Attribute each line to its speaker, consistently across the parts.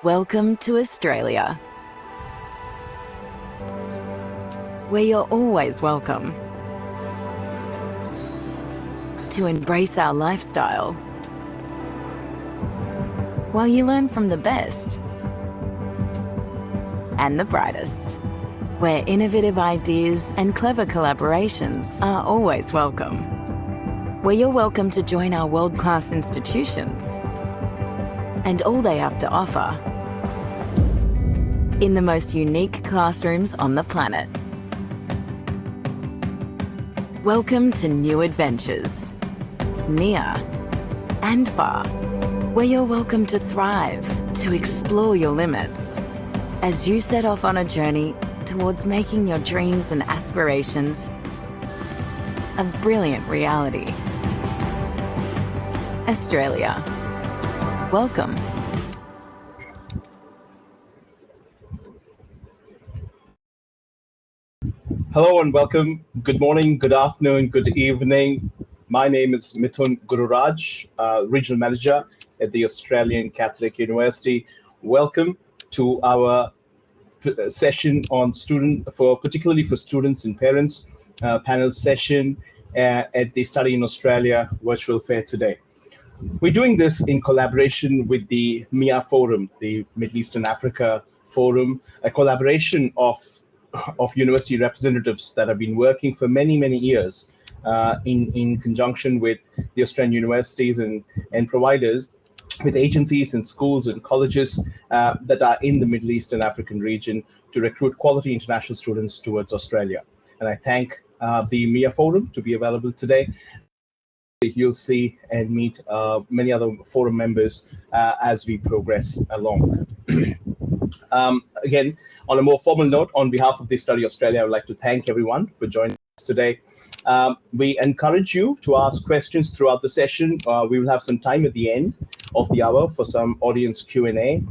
Speaker 1: Welcome to Australia, where you're always welcome. To embrace our lifestyle, while you learn from the best and the brightest, where innovative ideas and clever collaborations are always welcome. Where you're welcome to join our world-class institutions and all they have to offer in the most unique classrooms on the planet. Welcome to new adventures, near and far, where you're welcome to thrive, to explore your limits, as you set off on a journey towards making your dreams and aspirations a brilliant reality. Australia, welcome.
Speaker 2: Hello and welcome. Good morning, good afternoon, good evening. My name is Mithun Gururaj, Regional Manager at the Australian Catholic University. Welcome to our session on particularly for students and parents, panel session at the Study in Australia virtual fair today. We're doing this in collaboration with the MEA Forum, the Middle East and Africa Forum, a collaboration of university representatives that have been working for many, many years in conjunction with the Australian universities and providers, with agencies and schools and colleges that are in the Middle East and African region to recruit quality international students towards Australia. And I thank the MEA Forum to be available today. You'll see and meet many other forum members as we progress along. Again, on a more formal note, on behalf of the Study Australia, I would like to thank everyone for joining us today. We encourage you to ask questions throughout the session. We will have some time at the end of the hour for some audience Q&A.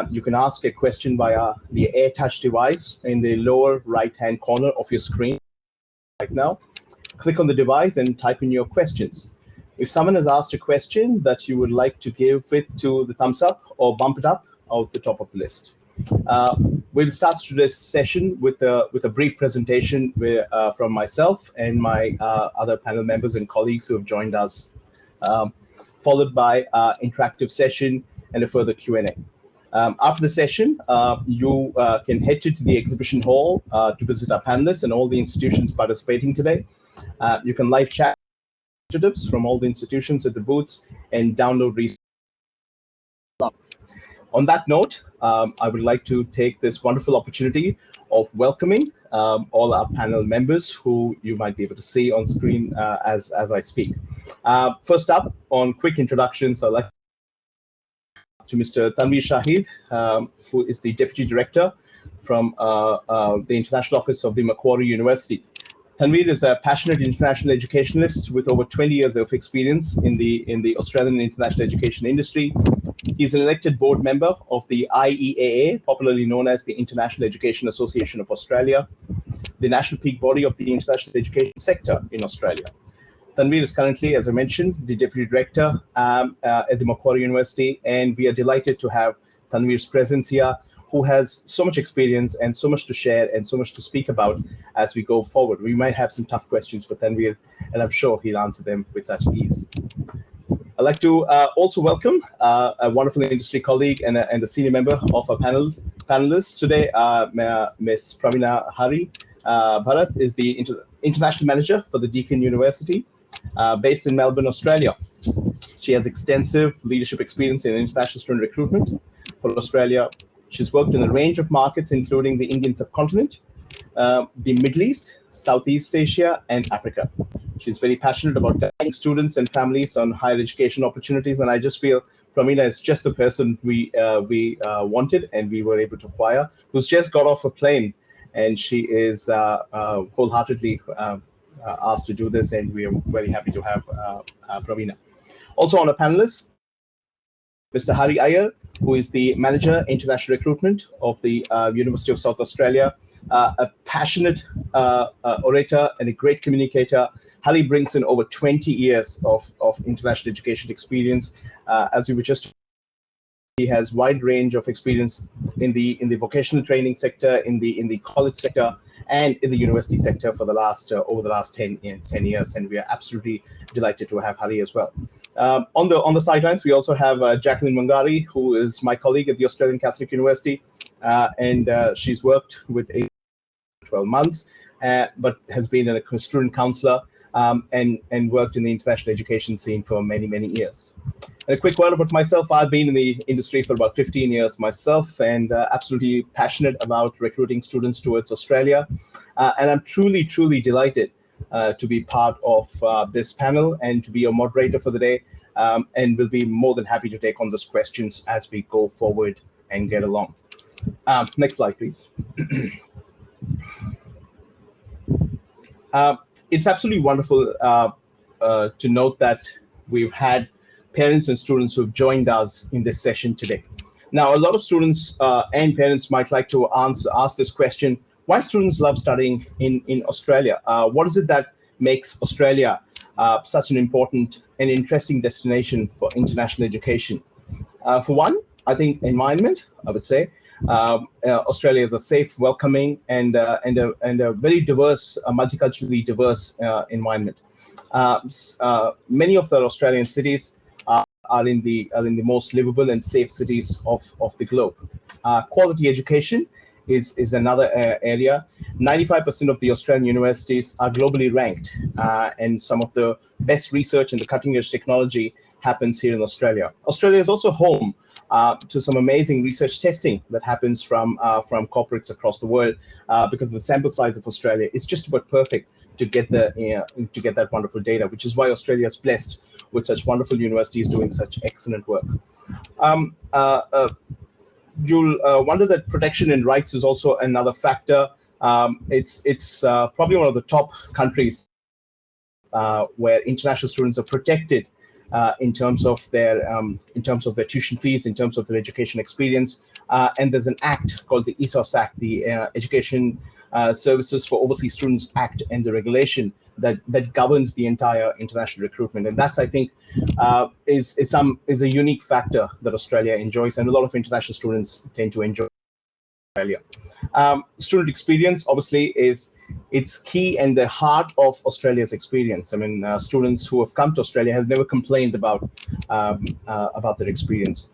Speaker 2: You can ask a question via the AirTouch device in the lower right-hand corner of your screen right now. Click on the device and type in your questions. If someone has asked a question that you would like to give it to the thumbs up or bump it up off the top of the list. We'll start today's session with a brief presentation from myself and my other panel members and colleagues who have joined us, followed by an interactive session and a further Q&A. After the session, you can head to the exhibition hall to visit our panelists and all the institutions participating today. You can live chat representatives from all the institutions at the booths and download resources. On that note, I would like to take this wonderful opportunity of welcoming all our panel members who you might be able to see on screen as I speak. First up, on quick introductions, I'd like to Mr. Tanveer Shaheed, who is the Deputy Director from the International Office of the Macquarie University. Tanveer is a passionate international educationalist with over 20 years of experience in the Australian international education industry. He's an elected board member of the IEAA, popularly known as the International Education Association of Australia, the national peak body of the international education sector in Australia. Tanveer is currently, as I mentioned, the Deputy Director at the Macquarie University, and we are delighted to have Tanveer's presence here, who has so much experience and so much to share and so much to speak about as we go forward. We might have some tough questions for Tanveer, and I'm sure he'll answer them with such ease. I'd like to also welcome a wonderful industry colleague and a senior member of our panelists today, Ms. Pravina Hari. Bharat is the International Manager for the Deakin University, based in Melbourne, Australia. She has extensive leadership experience in international student recruitment for Australia. She's worked in a range of markets, including the Indian subcontinent, the Middle East, Southeast Asia, and Africa. She's very passionate about guiding students and families on higher education opportunities, and I just feel Pravina is just the person we wanted and we were able to acquire, who's just got off a plane, and she is wholeheartedly asked to do this, and we are very happy to have Pravina. Also on a panelist, Mr. Hari Iyer, who is the Manager International Recruitment of the University of South Australia, a passionate orator and a great communicator. Hari brings in over 20 years of international education experience. As we were just He has wide range of experience in the vocational training sector, in the college sector, and in the university sector for the last over the last 10 years, and we are absolutely delighted to have Hari as well. On the sidelines, we also have Jacqueline Mangari, who is my colleague at the Australian Catholic University, and she's worked with 12 months, but has been a student counselor and worked in the international education scene for many years. And a quick word about myself. I've been in the industry for about 15 years myself, and absolutely passionate about recruiting students towards Australia. And I'm truly delighted to be part of this panel and to be a moderator for the day. And will be more than happy to take on those questions as we go forward and get along. Next slide, please. It's absolutely wonderful to note that we've had parents and students who've joined us in this session today. Now, a lot of students and parents might like to ask this question: why students love studying in Australia? What is it that makes Australia such an important and interesting destination for international education? For one, I think environment, I would say. Australia is a safe, welcoming, and a very diverse, multiculturally diverse environment. Many of the Australian cities are in the most livable and safe cities of the globe. Quality education is another area. 95% of the Australian universities are globally ranked, and some of the best research and the cutting edge technology happens here in Australia. Australia is also home to some amazing research testing that happens from corporates across the world, because the sample size of Australia is just about perfect to get that wonderful data, which is why Australia is blessed with such wonderful universities doing such excellent work. You'll wonder that protection and rights is also another factor. It's probably one of the top countries where international students are protected in terms of their tuition fees, in terms of their education experience. And there's an act called the ESOS Act, the Education Services for Overseas Students Act, and the regulation that governs the entire international recruitment. And that's, I think, is a unique factor that Australia enjoys, and a lot of international students tend to enjoy Australia. Student experience, obviously, it's key and the heart of Australia's experience. I mean, students who have come to Australia has never complained about their experience.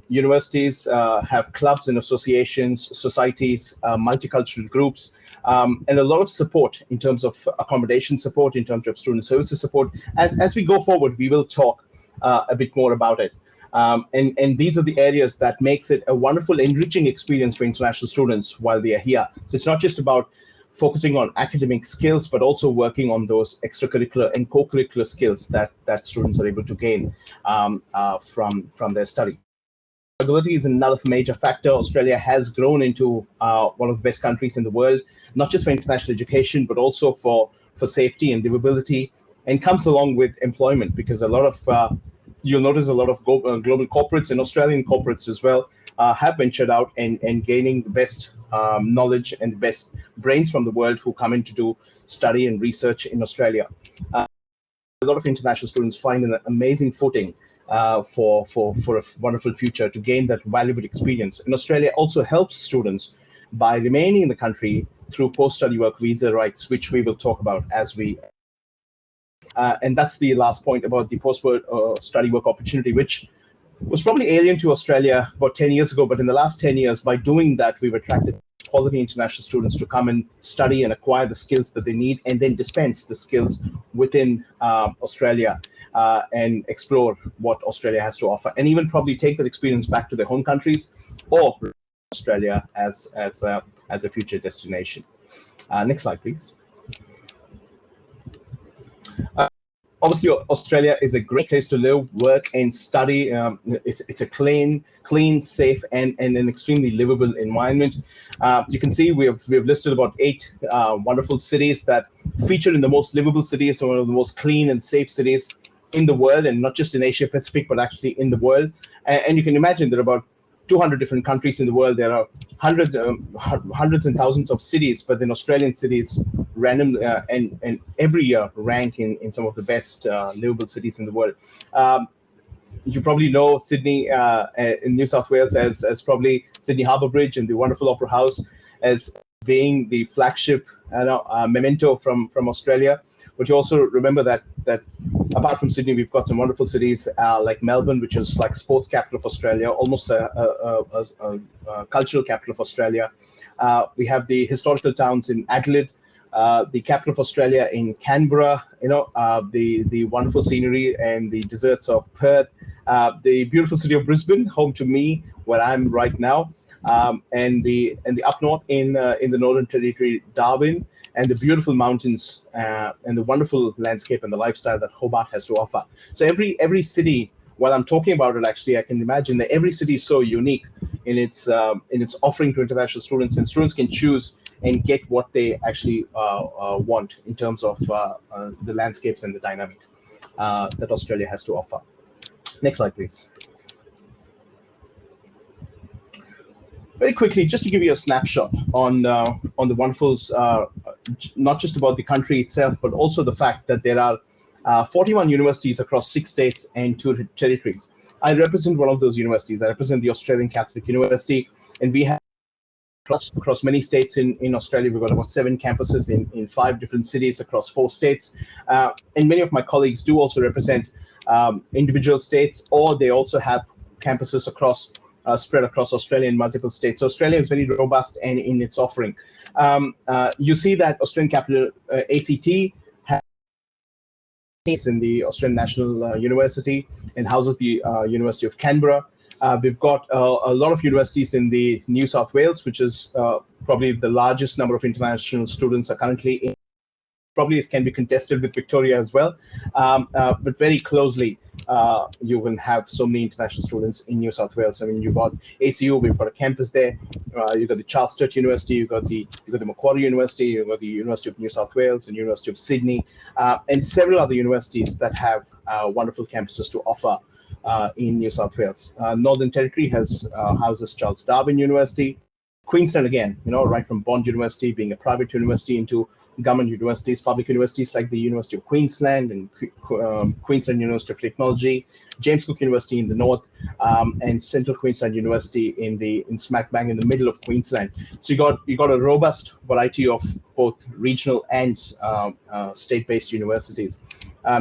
Speaker 2: Universities have clubs and associations, societies, multicultural groups, and a lot of support in terms of accommodation support, in terms of student services support. As we go forward, we will talk a bit more about it. And these are the areas that makes it a wonderful, enriching experience for international students while they are here. So it's not just about focusing on academic skills, but also working on those extracurricular and co-curricular skills that students are able to gain from their study. Affordability is another major factor. Australia has grown into one of the best countries in the world, not just for international education, but also for safety and livability, and comes along with employment, because a lot of you'll notice a lot of global corporates and Australian corporates as well have ventured out and gaining the best knowledge and the best brains from the world who come in to do study and research in Australia. A lot of international students find an amazing footing for a wonderful future to gain that valuable experience. And Australia also helps students by remaining in the country through post-study work visa rights, which we will talk about as we. And that's the last point about the post-study work opportunity, which was probably alien to Australia about 10 years ago. But in the last 10 years, by doing that, we've attracted quality international students to come and study and acquire the skills that they need, and then dispense the skills within Australia and explore what Australia has to offer, and even probably take that experience back to their home countries or Australia as a future destination. Next slide, please. Obviously, Australia is a great place to live, work, and study. It's a clean, safe, and an extremely livable environment. You can see we have listed about 8 wonderful cities that feature in the most livable cities, one of the most clean and safe cities in the world, and not just in Asia Pacific, but actually in the world. And you can imagine there are about 200 different countries in the world. There are hundreds and thousands of cities, but then Australian cities random and every year rank in some of the best livable cities in the world. You probably know Sydney in New South Wales as probably Sydney Harbour Bridge and the wonderful Opera House as being the flagship memento from Australia. But you also remember that apart from Sydney, we've got some wonderful cities like Melbourne, which is like sports capital of Australia, almost a cultural capital of Australia. We have the historical towns in Adelaide, the capital of Australia in Canberra, the wonderful scenery and the deserts of Perth, the beautiful city of Brisbane, home to me, where I'm right now, and the up north in the Northern Territory, Darwin, and the beautiful mountains and the wonderful landscape and the lifestyle that Hobart has to offer. So every city, while I'm talking about it, actually, I can imagine that every city is so unique in its offering to international students, and students can choose and get what they actually want in terms of the landscapes and the dynamic that Australia has to offer. Next slide, please. Very quickly, just to give you a snapshot on the wonderfuls, not just about the country itself, but also the fact that there are 41 universities across 6 states and 2 territories. I represent one of those universities. I represent the Australian Catholic University, and we have across many states in Australia. We've got about 7 campuses in 5 different cities across 4 states. And many of my colleagues do also represent individual states, or they also have campuses spread across Australia in multiple states. So Australia is very robust and in its offering. You see that Australian capital, ACT, is in the Australian National University and houses the University of Canberra. We've got a lot of universities in the New South Wales, which is probably the largest number of international students are currently in. Probably it can be contested with Victoria as well, but very closely you will have so many international students in New South Wales. I mean, you've got ACU, we've got a campus there. You've got the Charles Church University, you've got the Macquarie University, you've got the University of New South Wales and University of Sydney, and several other universities that have wonderful campuses to offer in New South Wales. Northern Territory houses Charles Darwin University. Queensland, again, right from Bond University being a private university into government universities, public universities like the University of Queensland and Queensland University of Technology, James Cook University in the north, and Central Queensland University in smack bang in the middle of Queensland. So you got a robust variety of both regional and state-based universities.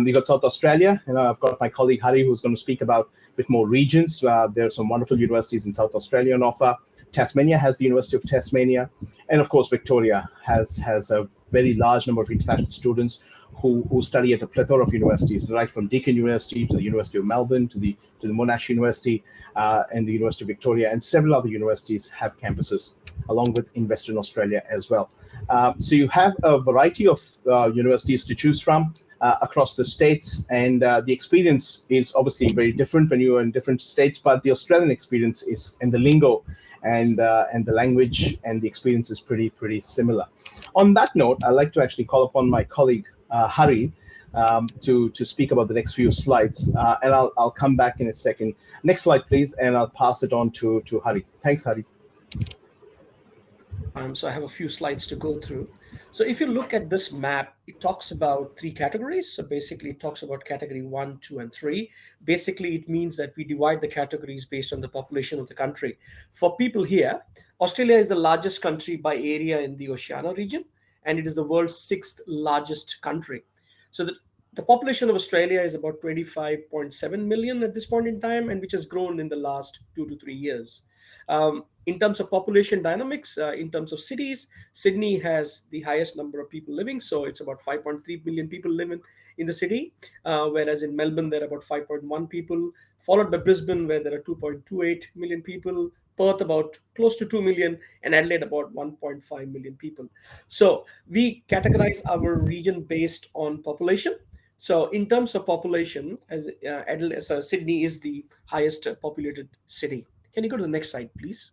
Speaker 2: We got South Australia, and I've got my colleague Hari who's going to speak about a bit more regions. There are some wonderful universities in South Australia on offer. Tasmania has the University of Tasmania, and of course Victoria has a very large number of international students who study at a plethora of universities, right from Deakin University to the University of Melbourne to the Monash University and the University of Victoria, and several other universities have campuses along with in Western Australia as well. So you have a variety of universities to choose from across the states, and the experience is obviously very different when you are in different states, but the Australian experience is, and the lingo and the language and the experience is pretty similar. On that note, I'd like to actually call upon my colleague Hari to speak about the next few slides, and I'll come back in a second. Next slide, please, and I'll pass it on to Hari. Thanks, Hari.
Speaker 3: So I have a few slides to go through. So if you look at this map, it talks about 3 categories. So basically it talks about category 1, 2, and 3. Basically, it means that we divide the categories based on the population of the country. For people here, Australia is the largest country by area in the Oceania region, and it is the world's 6th largest country. So the population of Australia is about 25.7 million at this point in time, and which has grown in the last 2 to 3 years. In terms of population dynamics, in terms of cities, Sydney has the highest number of people living. So it's about 5.3 million people living in the city, whereas in Melbourne, there are about 5.1 people, followed by Brisbane, where there are 2.28 million people, Perth about close to 2 million, and Adelaide about 1.5 million people. So we categorize our region based on population. So in terms of population, as Sydney is the highest populated city. Can you go to the next slide, please?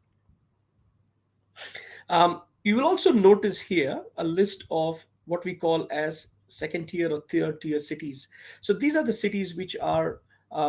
Speaker 3: You will also notice here a list of what we call as second tier or third tier cities. So these are the cities which are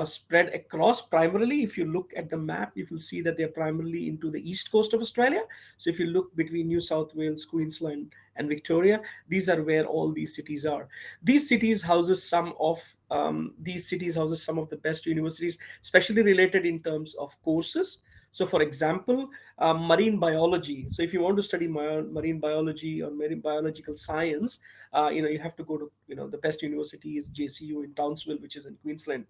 Speaker 3: spread across. Primarily, if you look at the map, you will see that they're primarily into the east coast of Australia. So if you look between New South Wales, Queensland, and Victoria, these are where all these cities are. These cities houses some of the best universities, especially related in terms of courses. So, for example, marine biology. So, if you want to study marine biology or marine biological science, you have to go to the best university is JCU in Townsville, which is in Queensland.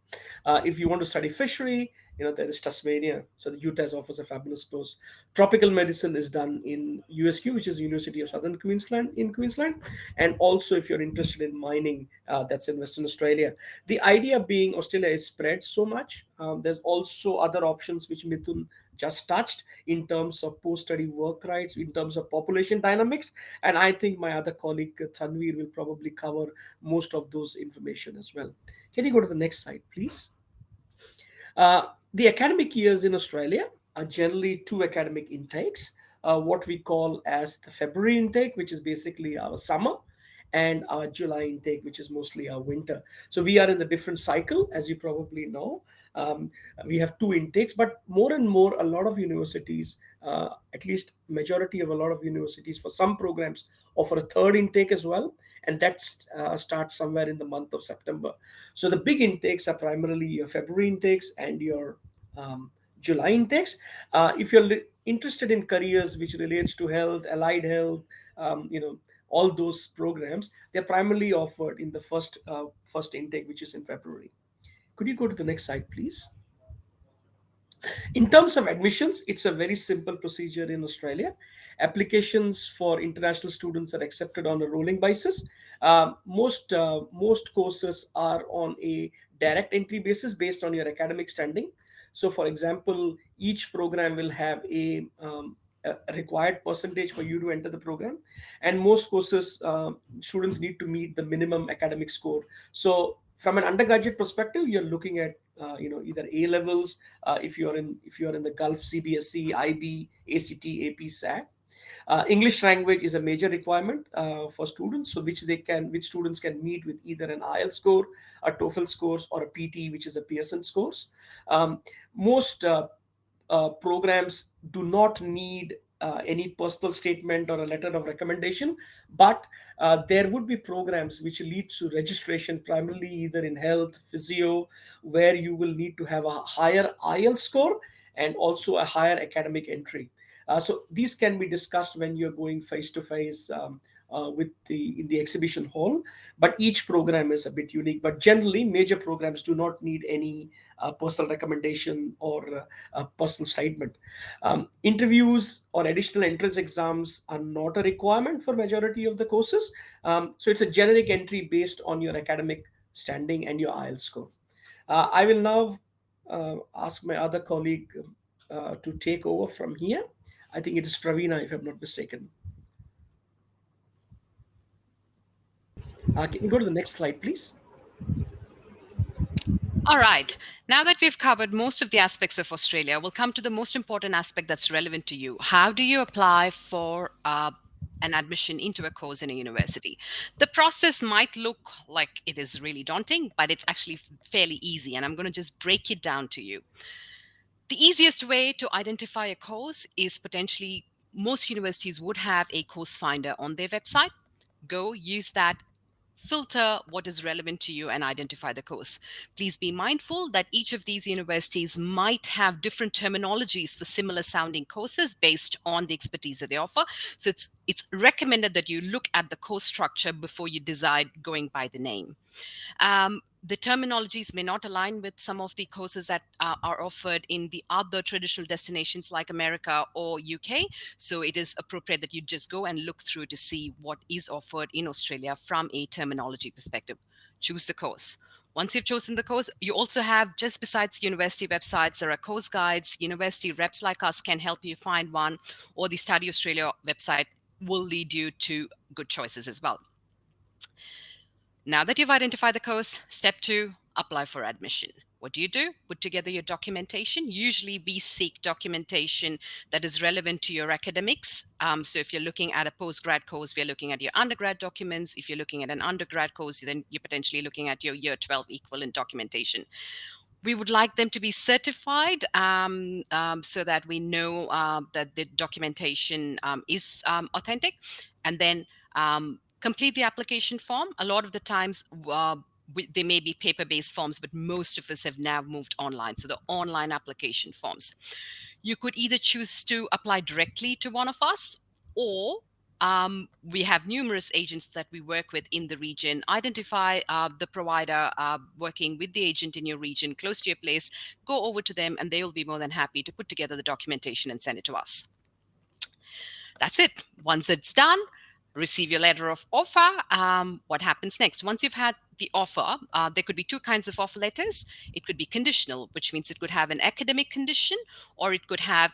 Speaker 3: If you want to study fishery, there is Tasmania. So the UTAS offers a fabulous course. Tropical medicine is done in USQ, which is University of Southern Queensland in Queensland. And also, if you're interested in mining, that's in Western Australia. The idea being Australia is spread so much. There's also other options which Mithun just touched in terms of post-study work rights, in terms of population dynamics. And I think my other colleague, Tanveer, will probably cover most of those information as well. Can you go to the next slide, please? The academic years in Australia are generally two academic intakes, what we call as the February intake, which is basically our summer, and our July intake, which is mostly our winter. So we are in the different cycle, as you probably know. Um, we have two intakes, but more and more, a lot of universities, at least majority of a lot of universities, for some programs, offer a third intake as well, and that starts somewhere in the month of September. So the big intakes are primarily your February intakes and your July intakes. If you're interested in careers which relates to health, allied health, all those programs, they're primarily offered in the first intake, which is in February. Could you go to the next slide, please? In terms of admissions, it's a very simple procedure in Australia. Applications for international students are accepted on a rolling basis. Most courses are on a direct entry basis based on your academic standing. So, for example, each program will have a required percentage for you to enter the program, and most courses students need to meet the minimum academic score. So, from an undergraduate perspective, you're looking at either A levels, if you're in the Gulf, CBSE, IB, ACT, AP, SAT. English language is a major requirement for students, so which students can meet with either an IELTS score, a TOEFL scores, or a PT, which is a Pearson scores. Most programs do not need any personal statement or a letter of recommendation, but there would be programs which lead to registration, primarily either in health, physio, where you will need to have a higher IELTS score and also a higher academic entry. So these can be discussed when you're going face to face in the exhibition hall. But each program is a bit unique. But generally, major programs do not need any personal recommendation or personal statement. Interviews or additional entrance exams are not a requirement for majority of the courses. So it's a generic entry based on your academic standing and your IELTS score. I will now ask my other colleague to take over from here. I think it is Pravina, if I'm not mistaken. Can you go to the next slide, please?
Speaker 4: All right. Now that we've covered most of the aspects of Australia, we'll come to the most important aspect that's relevant to you. How do you apply for an admission into a course in a university? The process might look like it is really daunting, but it's actually fairly easy. And I'm going to just break it down to you. The easiest way to identify a course is potentially most universities would have a course finder on their website. Go use that, filter what is relevant to you, and identify the course. Please be mindful that each of these universities might have different terminologies for similar sounding courses based on the expertise that they offer. So it's recommended that you look at the course structure before you decide going by the name. The terminologies may not align with some of the courses that are offered in the other traditional destinations like America or UK. So it is appropriate that you just go and look through to see what is offered in Australia from a terminology perspective. Choose the course. Once you've chosen the course, you also have, just besides university websites, there are course guides. University reps like us can help you find one, or the Study Australia website will lead you to good choices as well. Now that you've identified the course, step 2, apply for admission. What do? Put together your documentation. Usually we seek documentation that is relevant to your academics. So if you're looking at a postgrad course, we're looking at your undergrad documents. If you're looking at an undergrad course, then you're potentially looking at your year 12 equivalent documentation. We would like them to be certified so that we know that the documentation is authentic, and then complete the application form. A lot of the times, they may be paper-based forms, but most of us have now moved online. So the online application forms. You could either choose to apply directly to one of us, or we have numerous agents that we work with in the region. Identify the provider working with the agent in your region, close to your place, go over to them, and they will be more than happy to put together the documentation and send it to us. That's it. Once it's done, receive your letter of offer. What happens next? Once you've had the offer, there could be two kinds of offer letters. It could be conditional, which means it could have an academic condition, or it could have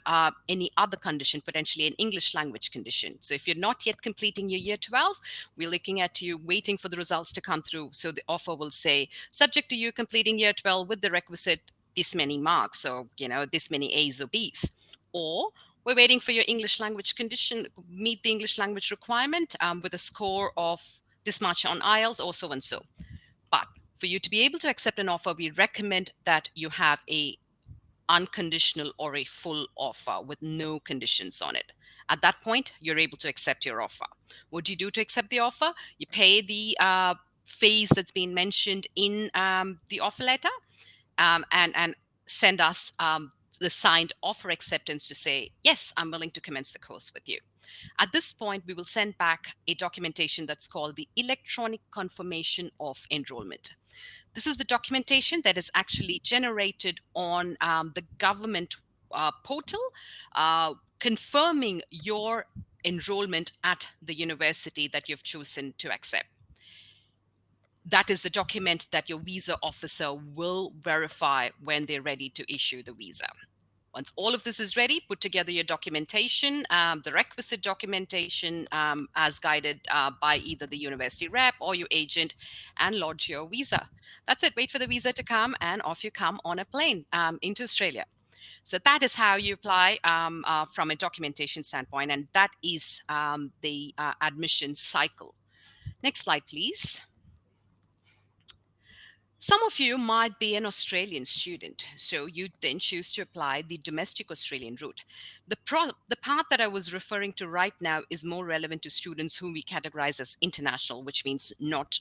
Speaker 4: any other condition, potentially an English language condition. So if you're not yet completing your year 12, we're looking at you waiting for the results to come through. So the offer will say, subject to you completing year 12 with the requisite this many marks, or this many A's or B's. Or we're waiting for your English language condition, meet the English language requirement with a score of this much on IELTS, or so and so. But for you to be able to accept an offer, we recommend that you have a unconditional or a full offer with no conditions on it. At that point, you're able to accept your offer. What do you do to accept the offer? You pay the fees that's been mentioned in the offer letter, and send us the signed offer acceptance to say, yes, I'm willing to commence the course with you. At this point, we will send back a documentation that's called the electronic confirmation of enrollment. This is the documentation that is actually generated on the government portal, confirming your enrollment at the university that you've chosen to accept. That is the document that your visa officer will verify when they're ready to issue the visa. Once all of this is ready, put together your documentation, the requisite documentation as guided by either the university rep or your agent, and lodge your visa. That's it. Wait for the visa to come, and off you come on a plane into Australia. So that is how you apply from a documentation standpoint, and that is the admission cycle. Next slide, please. Some of you might be an Australian student, so you then choose to apply the domestic Australian route. The part that I was referring to right now is more relevant to students whom we categorize as international, which means not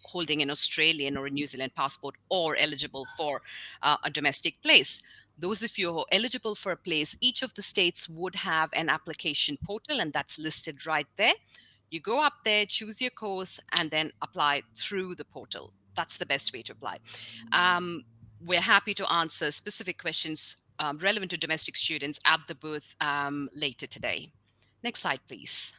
Speaker 4: holding an Australian or a New Zealand passport or eligible for a domestic place. Those of you who are eligible for a place, each of the states would have an application portal, and that's listed right there. You go up there, choose your course, and then apply through the portal. That's the best way to apply. We're happy to answer specific questions relevant to domestic students at the booth later today. Next slide, please.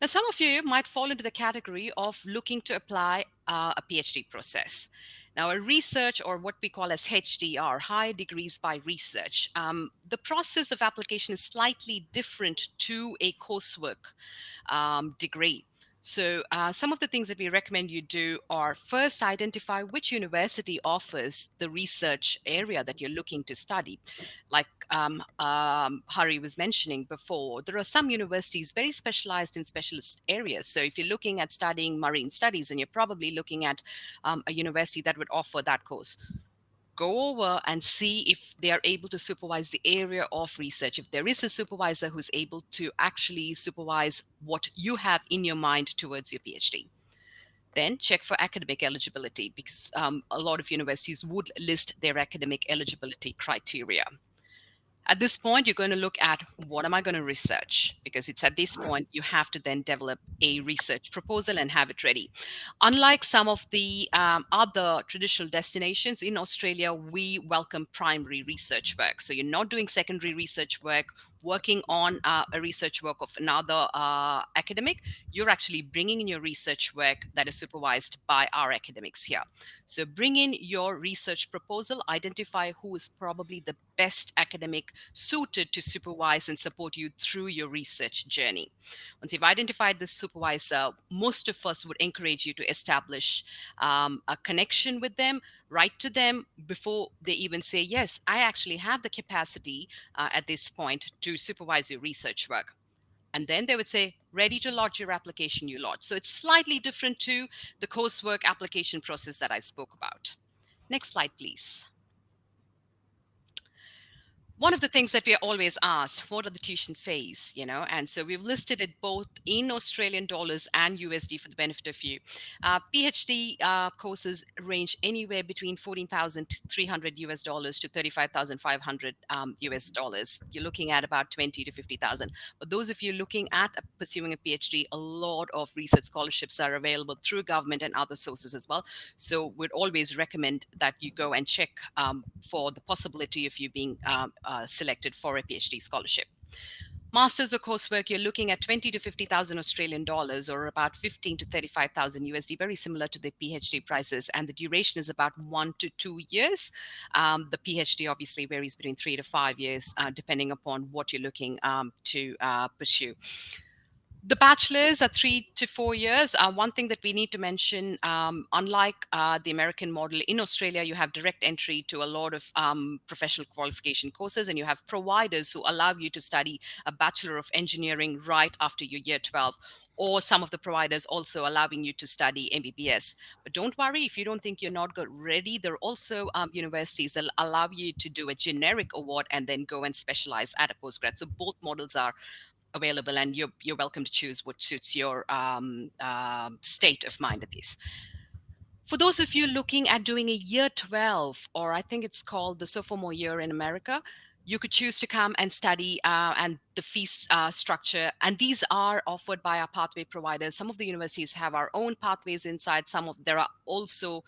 Speaker 4: Now, some of you might fall into the category of looking to apply a PhD process. Now, a research, or what we call as HDR, high degrees by research, the process of application is slightly different to a coursework degree. So some of the things that we recommend you do are first identify which university offers the research area that you're looking to study. Like Hari was mentioning before, there are some universities very specialized in specialist areas. So if you're looking at studying marine studies, and you're probably looking at a university that would offer that course, go over and see if they are able to supervise the area of research. If there is a supervisor who's able to actually supervise what you have in your mind towards your PhD. Then check for academic eligibility, because a lot of universities would list their academic eligibility criteria. At this point, you're going to look at, what am I going to research? Because it's at this point you have to then develop a research proposal and have it ready. Unlike some of the other traditional destinations in Australia, we welcome primary research work. So you're not doing secondary research work, working on a research work of another academic. You're actually bringing in your research work that is supervised by our academics here. So bring in your research proposal, identify who is probably the best academic suited to supervise and support you through your research journey. Once you've identified the supervisor, most of us would encourage you to establish a connection with them, write to them before they even say, yes, I actually have the capacity at this point to supervise your research work. And then they would say, ready to lodge your application, you lodge. So it's slightly different to the coursework application process that I spoke about. Next slide, please. One of the things that we are always asked, what are the tuition fees, and so we've listed it both in Australian dollars and USD for the benefit of you. PhD courses range anywhere between 14,300 US dollars to 35,500 US dollars. You're looking at about 20 to 50,000. But those of you looking at pursuing a PhD, a lot of research scholarships are available through government and other sources as well. So we'd always recommend that you go and check for the possibility of you being selected for a PhD scholarship. Masters or coursework, you're looking at 20 to 50,000 Australian dollars, or about 15 to 35,000 USD, very similar to the PhD prices. And the duration is about 1 to 2 years. The PhD obviously varies between 3 to 5 years, depending upon what you're looking to pursue. The bachelors are 3 to 4 years. One thing that we need to mention, unlike the American model, in Australia, you have direct entry to a lot of professional qualification courses, and you have providers who allow you to study a Bachelor of Engineering right after your year 12, or some of the providers also allowing you to study MBBS. But don't worry, if you don't think you're not ready, there are also universities that allow you to do a generic award and then go and specialize at a postgrad. So both models are available, and you're welcome to choose what suits your state of mind at least. For those of you looking at doing a year 12, or I think it's called the sophomore year in America, you could choose to come and study, and the fees structure. And these are offered by our pathway providers. Some of the universities have our own pathways inside. There are also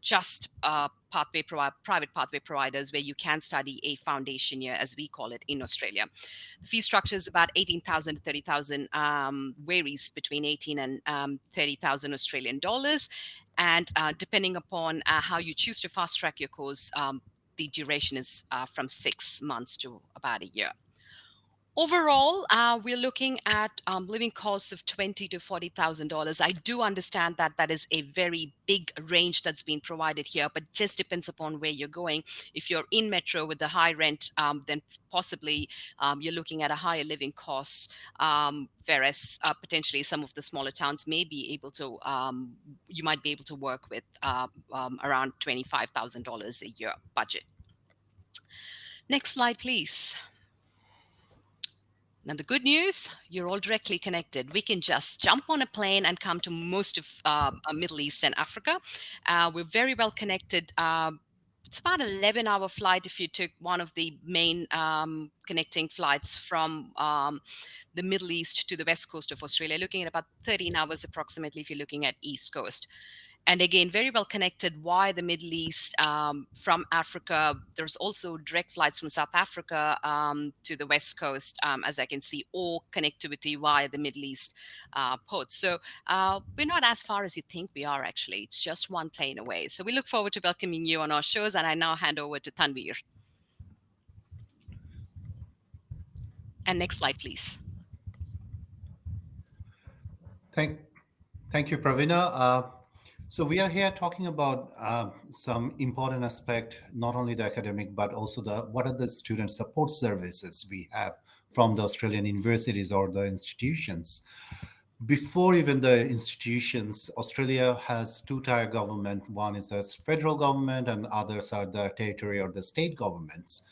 Speaker 4: just private pathway providers where you can study a foundation year, as we call it in Australia. The fee structure is about 18,000 to 30,000, varies between 18 and 30,000 Australian dollars. And depending upon how you choose to fast track your course, the duration is from 6 months to about a year. Overall, we're looking at living costs of $20,000 to $40,000. I do understand that that is a very big range that's been provided here, but just depends upon where you're going. If you're in metro with the high rent, then possibly you're looking at a higher living costs, whereas potentially some of the smaller towns may be able to, you might be able to work with around $25,000 a year budget. Next slide, please. Now, the good news, you're all directly connected. We can just jump on a plane and come to most of Middle East and Africa. We're very well connected. It's about an 11-hour flight if you took one of the main connecting flights from the Middle East to the west coast of Australia, looking at about 13 hours approximately if you're looking at East Coast. And again, very well connected via the Middle East from Africa. There's also direct flights from South Africa to the West Coast, as I can see, or connectivity via the Middle East ports. So we're not as far as you think we are, actually. It's just one plane away. So we look forward to welcoming you on our shows. And I now hand over to Tanveer. And next slide, please.
Speaker 5: Thank you, Pravina. So we are here talking about some important aspect, not only the academic, but also what are the student support services we have from the Australian universities or the institutions. Before even the institutions, Australia has two-tier government. One is the federal government and others are the territory or the state governments.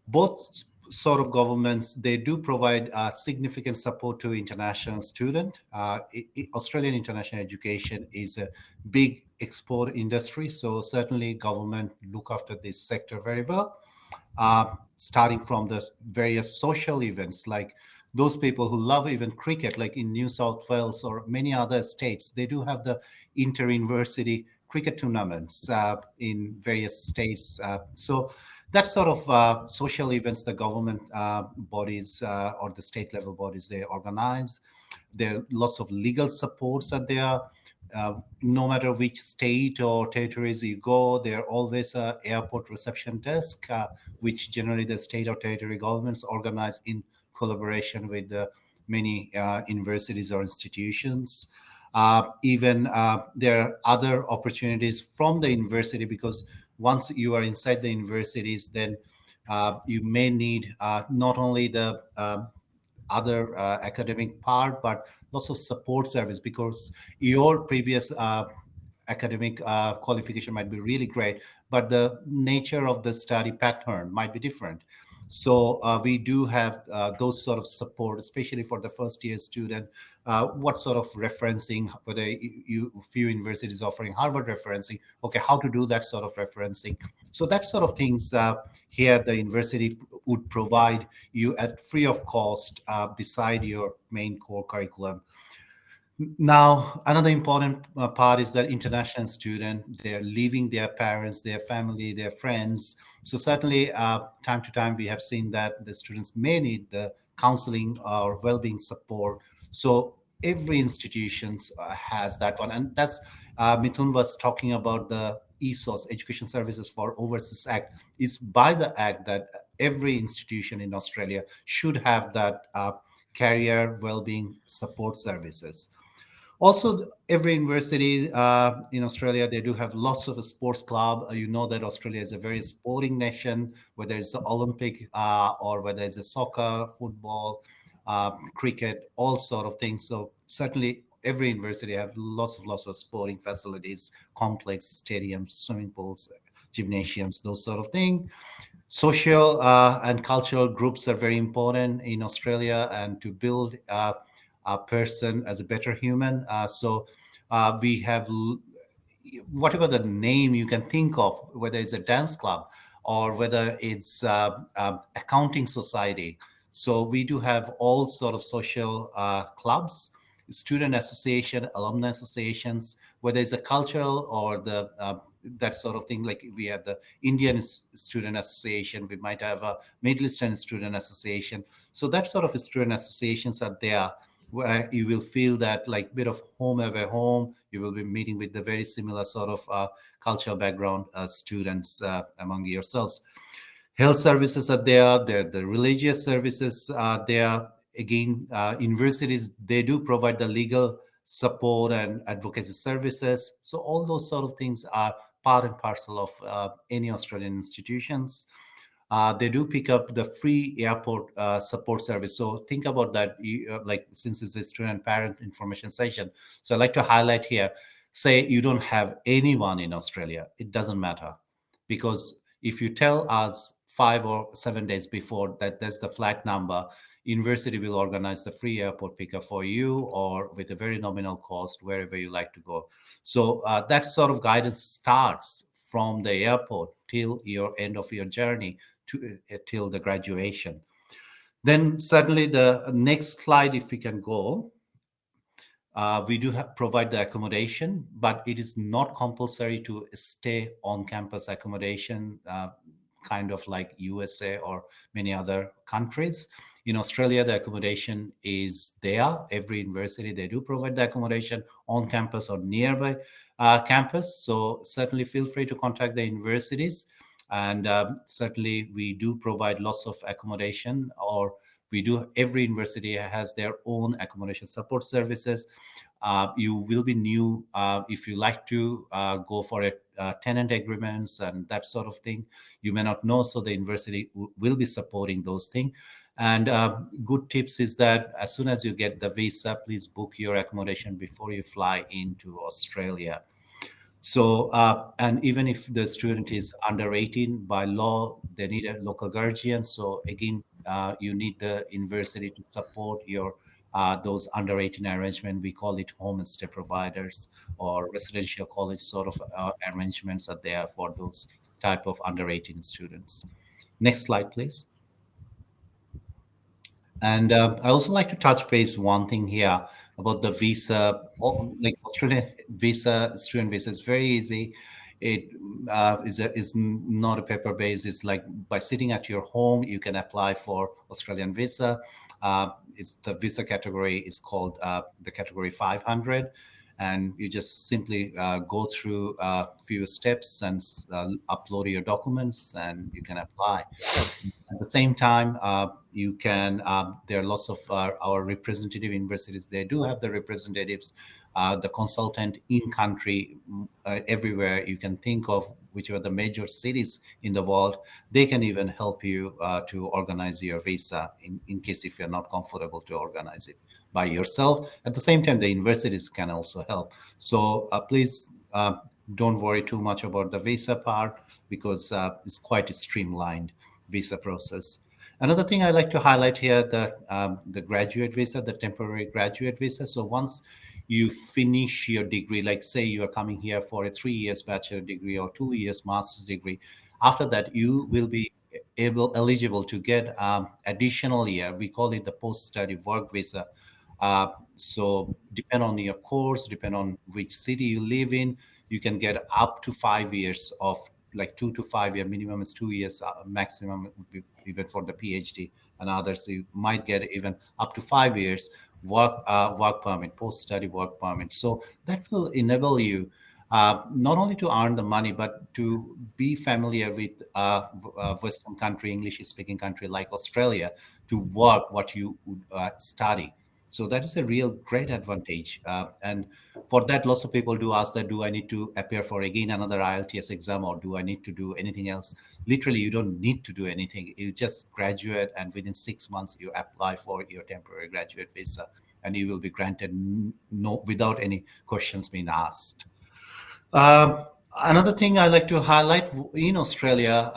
Speaker 5: Both sort of governments, they do provide significant support to international student. Australian international education is a big export industry, so certainly government look after this sector very well. Starting from the various social events, like those people who love even cricket, like in New South Wales or many other states, they do have the inter-university cricket tournaments in various states. So that sort of social events, the government bodies or the state level bodies, they organize. There are lots of legal supports are there. No matter which state or territories you go, there are always an airport reception desk, which generally the state or territory governments organize in collaboration with the many universities or institutions. Even there are other opportunities from the university, because once you are inside the universities, then you may need not only the other academic part, but lots of support service, because your previous academic qualification might be really great, but the nature of the study pattern might be different. So we do have those sort of support, especially for the first year student. What sort of referencing, whether few universities offering Harvard referencing, okay, how to do that sort of referencing. So that sort of things here the university would provide you at free of cost beside your main core curriculum. Now, another important part is that international student, they're leaving their parents, their family, their friends. So certainly, time to time, we have seen that the students may need the counseling or well-being support. So every institution has that one. And that's, Mithun was talking about the ESOS, Education Services for Overseas Act. It's by the act that every institution in Australia should have that career well-being support services. Also, every university in Australia, they do have lots of a sports club. You know that Australia is a very sporting nation, whether it's the Olympic or whether it's a soccer, football, cricket, all sort of things. So certainly every university have lots of sporting facilities, complex stadiums, swimming pools, gymnasiums, those sort of things. Social and cultural groups are very important in Australia, and to build a person as a better human. So we have whatever the name you can think of, whether it's a dance club or whether it's accounting society. So we do have all sort of social clubs, student association, alumni associations, whether it's a cultural or the that sort of thing. Like we have the Indian Student Association, we might have a Middle Eastern Student Association. So that sort of student associations are there, where you will feel that like bit of home away home. You will be meeting with the very similar sort of cultural background students among yourselves. Health services are there. The religious services are there. Again, universities, they do provide the legal support and advocacy services. So all those sort of things are part and parcel of any Australian institutions. They do pick up the free airport support service. So think about that, like since it's a student parent information session. So I'd like to highlight here, say you don't have anyone in Australia, it doesn't matter. Because if you tell us 5 or 7 days before that there's the flight number, university will organize the free airport pickup for you or with a very nominal cost wherever you like to go. So that sort of guidance starts from the airport till your end of your journey till the graduation. Then certainly the next slide, if we can go, we do provide the accommodation, but it is not compulsory to stay on campus accommodation, kind of like USA or many other countries. In Australia, the accommodation is there. Every university, they do provide the accommodation on campus or nearby campus. So certainly feel free to contact the universities. And certainly we do provide lots of accommodation, or every university has their own accommodation support services. You will be new if you like to go for tenant agreements and that sort of thing. You may not know, so the university will be supporting those things. And good tips is that as soon as you get the visa, please book your accommodation before you fly into Australia. So, and even if the student is under 18, by law, they need a local guardian. So again, you need the university to support your those under 18 arrangement. We call it homestay providers or residential college sort of arrangements are there for those type of under 18 students. Next slide, please. And I also like to touch base one thing here about the visa. Like Australian visa, student visa is very easy. It is not a paper base. It's like by sitting at your home, you can apply for Australian visa. It's the visa category is called the category 500. And you just simply go through a few steps and upload your documents and you can apply. At the same time, you can, there are lots of our representative universities. They do have the representatives, the consultant in country, everywhere you can think of, which are the major cities in the world. They can even help you to organize your visa in case if you're not comfortable to organize it by yourself. At the same time, the universities can also help. So please don't worry too much about the visa part because it's quite a streamlined visa process. Another thing I like to highlight here, the graduate visa, the temporary graduate visa. So once you finish your degree, like say you are coming here for a 3 years bachelor degree or 2 years master's degree, after that you will be eligible to get additional year. We call it the post-study work visa. So depend on your course, depend on which city you live in, you can get up to 5 years of, like 2 to 5 year minimum is 2 years, maximum would be even for the PhD and others. You might get even up to 5 years work permit, post study work permit. So that will enable you not only to earn the money, but to be familiar with Western country, English speaking country like Australia, to work what you would study. So that is a real great advantage. And for that, lots of people do ask that, do I need to appear for again another IELTS exam, or do I need to do anything else? Literally, you don't need to do anything. You just graduate, and within 6 months, you apply for your temporary graduate visa, and you will be granted no without any questions being asked. Um, Another thing I like to highlight in Australia,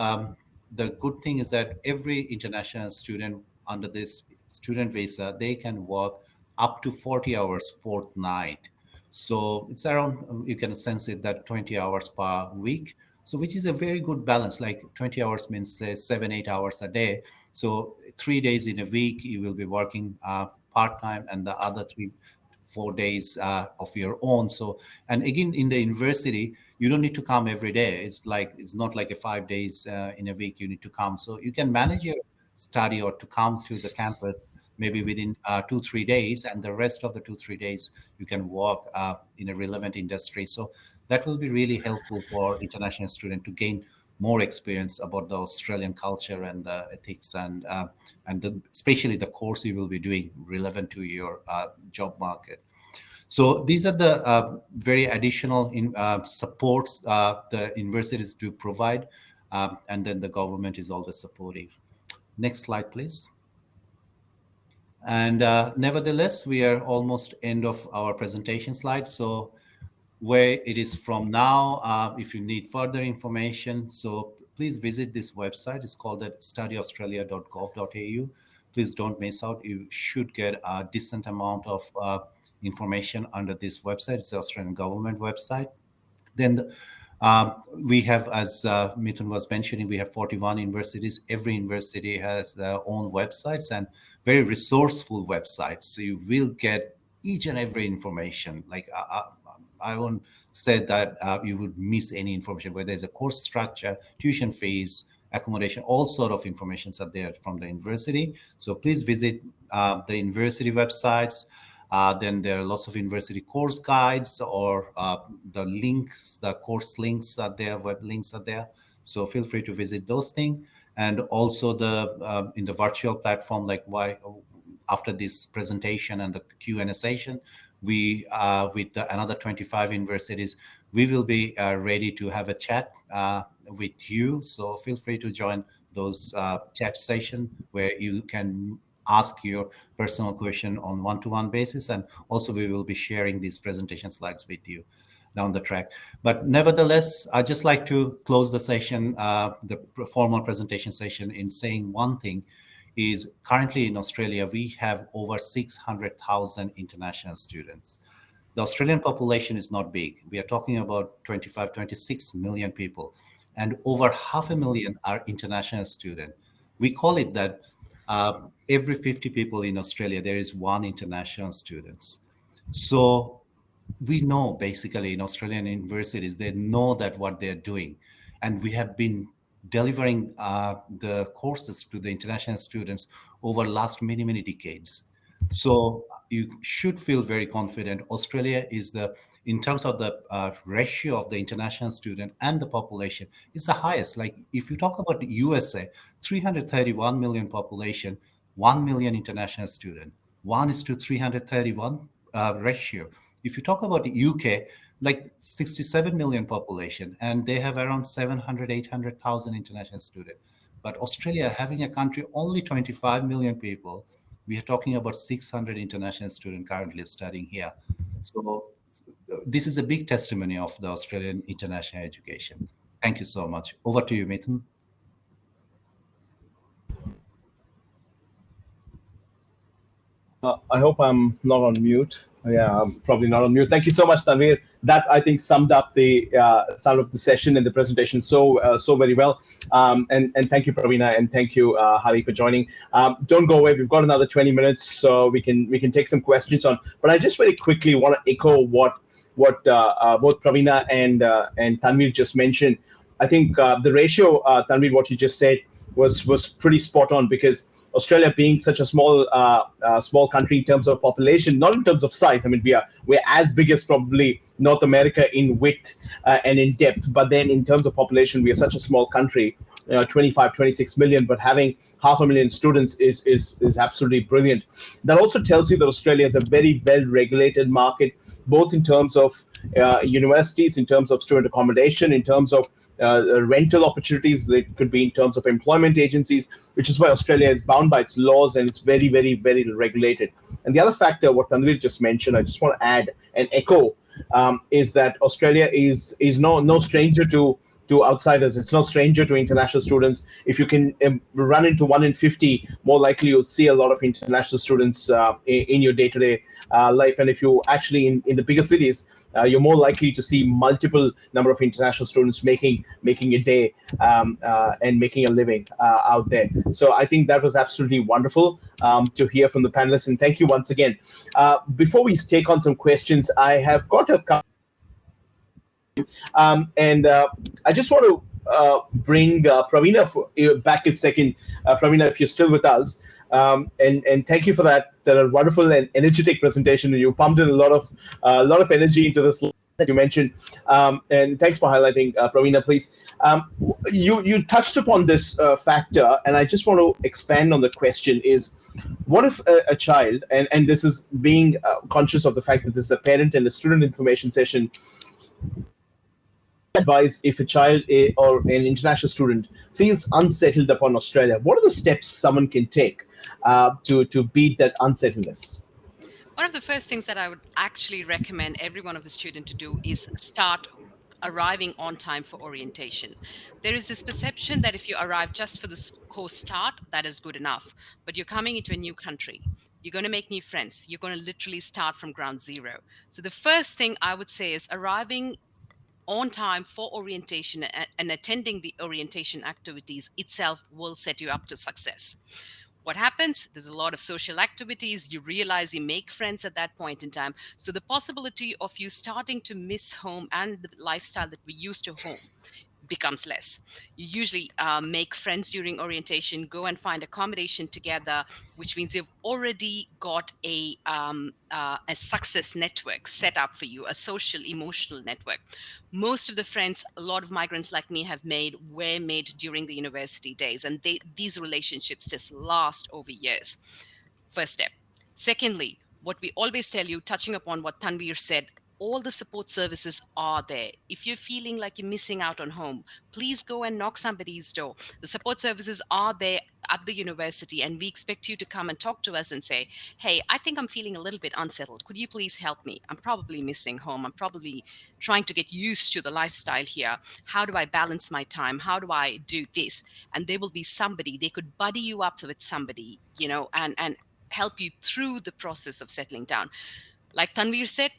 Speaker 5: the good thing is that every international student under this student visa, they can work up to 40 hours fortnight. So it's around, you can sense it, that 20 hours per week. So which is a very good balance. Like 20 hours means say 7, 8 hours a day. So 3 days in a week, you will be working part-time, and the other 4 days of your own. So, and again, in the university, you don't need to come every day. It's not like a 5 days in a week you need to come. So you can manage your study or to come to the campus maybe within 2, 3 days, and the rest of the 2, 3 days you can work in a relevant industry. So that will be really helpful for international student to gain more experience about the Australian culture and the ethics, and especially the course you will be doing relevant to your job market. So these are the very additional supports the universities do provide, and then the government is always supportive. Next slide, please. And nevertheless, we are almost end of our presentation slide. So where it is from now, if you need further information, so please visit this website. It's called at studyaustralia.gov.au. Please don't miss out. You should get a decent amount of information under this website. It's the Australian government website. Then we have, as Mithun was mentioning, we have 41 universities. Every university has their own websites and very resourceful websites. So you will get each and every information. Like I won't say that you would miss any information, whether there's a course structure, tuition fees, accommodation, all sort of informations are there from the university. So please visit the university websites. Then there are lots of university course guides, or the links, the course links are there, web links are there. So feel free to visit those things. And also the in the virtual platform, like after this presentation and the Q&A session, we with another 25 universities, we will be ready to have a chat with you. So feel free to join those chat session where you can ask your personal question on one-to-one basis, and also we will be sharing these presentation slides with you down the track. But nevertheless, I just like to close the session, the formal presentation session, in saying one thing is currently in Australia, we have over 600,000 international students. The Australian population is not big. We are talking about 25, 26 million people, and over 500,000 are international students. We call it that every 50 people in Australia, there is one international student. So we know basically in Australian universities, they know that what they're doing. And we have been delivering the courses to the international students over last many, many decades. So you should feel very confident. Australia is in terms of the ratio of the international student and the population, is the highest. Like if you talk about the USA, 331 million population, 1 million international student, 1:331 ratio. If you talk about the UK, like 67 million population, and they have around 700, 800,000 international students. But Australia, having a country only 25 million people, we are talking about 600 international students currently studying here. So this is a big testimony of the Australian international education. Thank you so much. Over to you, Mithun.
Speaker 2: I hope I'm not on mute. Yeah, I'm probably not on mute. Thank you so much, Tanveer. That, I think, summed up the session and the presentation so very well. And thank you, Pravina, and thank you, Hari, for joining. Don't go away. We've got another 20 minutes, so we can take some questions on. But I just very quickly want to echo what both Pravina and Tanveer just mentioned. I think the ratio, Tanveer, what you just said was pretty spot on, because Australia being such a small country in terms of population, not in terms of size. I mean, we're as big as probably North America in width and in depth, but then in terms of population, we are such a small country, 25, 26 million, but having 500,000 students is absolutely brilliant. That also tells you that Australia is a very well-regulated market, both in terms of universities, in terms of student accommodation, in terms of rental opportunities. It could be in terms of employment agencies, which is why Australia is bound by its laws, and it's very, very, very regulated. And the other factor, what Tanveer just mentioned, I just want to add and echo, is that Australia is no stranger to outsiders. It's no stranger to international students. If you can run into 1 in 50, more likely you'll see a lot of international students in your day-to-day life. And if you actually in the bigger cities, you're more likely to see multiple number of international students making a day and making a living out there. So I think that was absolutely wonderful to hear from the panelists. And thank you once again. Before we take on some questions, I have got a couple. I just want to bring Pravina back a second. Pravina, if you're still with us, and thank you for that wonderful and energetic presentation. You pumped in a lot of energy into this that you mentioned, and thanks for highlighting, Pravina. Please, you touched upon this factor, and I just want to expand on the question: is what if a child, and this is being conscious of the fact that this is a parent and a student information session. Advise if a child or an international student feels unsettled upon Australia, what are the steps someone can take to beat that unsettledness?
Speaker 4: One of the first things that I would actually recommend every one of the students to do is start arriving on time for orientation. There is this perception that if you arrive just for the course start, that is good enough. But you're coming into a new country. You're going to make new friends. You're going to literally start from ground zero. So the first thing I would say is arriving on time for orientation and attending the orientation activities itself will set you up to success. What happens? There's a lot of social activities. You realize you make friends at that point in time. So the possibility of you starting to miss home and the lifestyle that we used to home becomes less. You usually make friends during orientation, go and find accommodation together, which means you've already got a success network set up for you, a social, emotional network. Most of the friends a lot of migrants like me have made were made during the university days, and these relationships just last over years. First step. Secondly, what we always tell you, touching upon what Tanveer said, all the support services are there. If you're feeling like you're missing out on home, please go and knock somebody's door. The support services are there at the university, and we expect you to come and talk to us and say, hey, I think I'm feeling a little bit unsettled. Could you please help me? I'm probably missing home. I'm probably trying to get used to the lifestyle here. How do I balance my time? How do I do this? And there will be somebody, they could buddy you up with somebody, and help you through the process of settling down. Like Tanveer said,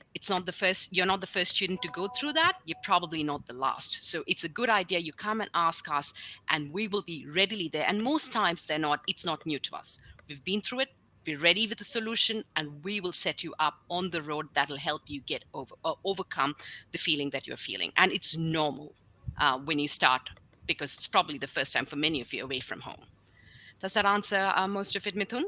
Speaker 4: you're not the first student to go through that. You're probably not the last. So it's a good idea. You come and ask us and we will be readily there. And most times it's not new to us. We've been through it. We're ready with the solution and we will set you up on the road that'll help you get overcome the feeling that you're feeling. And it's normal when you start, because it's probably the first time for many of you away from home. Does that answer most of it, Mithun?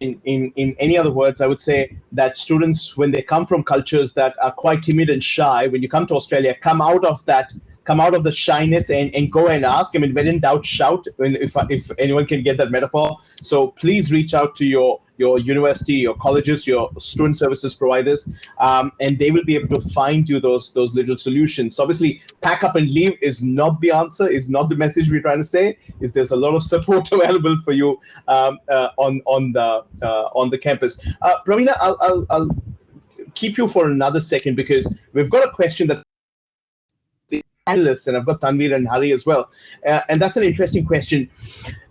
Speaker 2: In any other words, I would say that students, when they come from cultures that are quite timid and shy, when you come to Australia, come out of the shyness and go and ask. I mean, when in doubt, shout. If anyone can get that metaphor. So please reach out to your your university, your colleges, your student services providers, and they will be able to find you those little solutions. So obviously, pack up and leave is not the answer, is not the message we're trying to say. Is there's a lot of support available for you on the campus. Pravina, I'll keep you for another second because we've got a question that analysts, and I've got Tanveer and Hari as well. And that's an interesting question.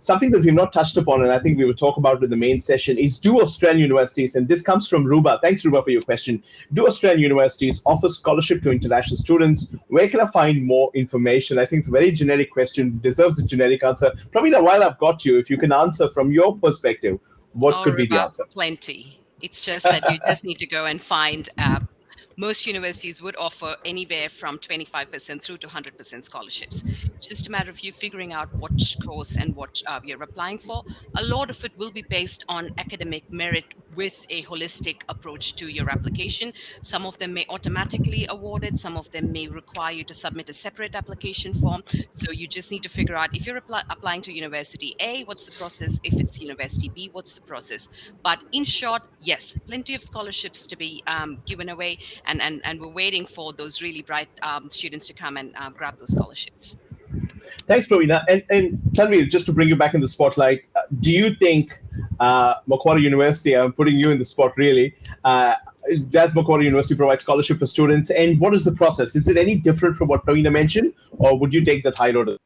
Speaker 2: Something that we've not touched upon, and I think we will talk about in the main session, is do Australian universities, and this comes from Ruba. Thanks, Ruba, for your question. Do Australian universities offer scholarship to international students? Where can I find more information? I think it's a very generic question, deserves a generic answer. Pravina, while I've got you, if you can answer from your perspective, what could be the answer?
Speaker 4: Plenty. It's just that you just need to go and find most universities would offer anywhere from 25% through to 100% scholarships. It's just a matter of you figuring out which course and what you're applying for. A lot of it will be based on academic merit with a holistic approach to your application. Some of them may automatically award it. Some of them may require you to submit a separate application form. So you just need to figure out if you're applying to university A, what's the process? If it's university B, what's the process? But in short, yes, plenty of scholarships to be given away. And we're waiting for those really bright students to come and grab those scholarships.
Speaker 2: Thanks, Pravina. And Tanveer, just to bring you back in the spotlight, do you think Macquarie University, I'm putting you in the spot really, does Macquarie University provide scholarship for students? And what is the process? Is it any different from what Pravina mentioned, or would you take that high road?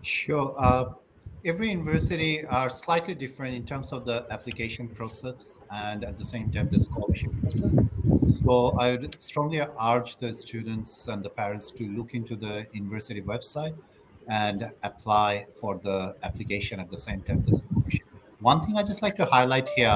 Speaker 5: Sure. Every university are slightly different in terms of the application process and at the same time the scholarship process. So I would strongly urge the students and the parents to look into the university website and apply for the application at the same time the scholarship. One thing I just like to highlight here,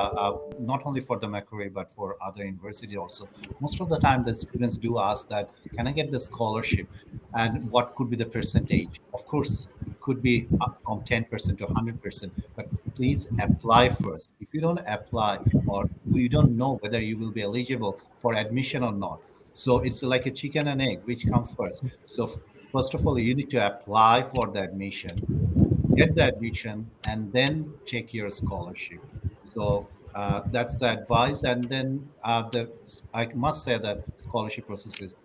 Speaker 5: not only for the Macquarie but for other universities also, most of the time the students do ask that, can I get the scholarship and what could be the percentage? Of course, it could be up from 10% to 100%, but please apply first. If you don't apply or you don't know whether you will be eligible for admission or not, so it's like a chicken and egg, which comes first. So first of all, you need to apply for the admission, get the admission, and then check your scholarship. So that's the advice. And then I must say that scholarship process is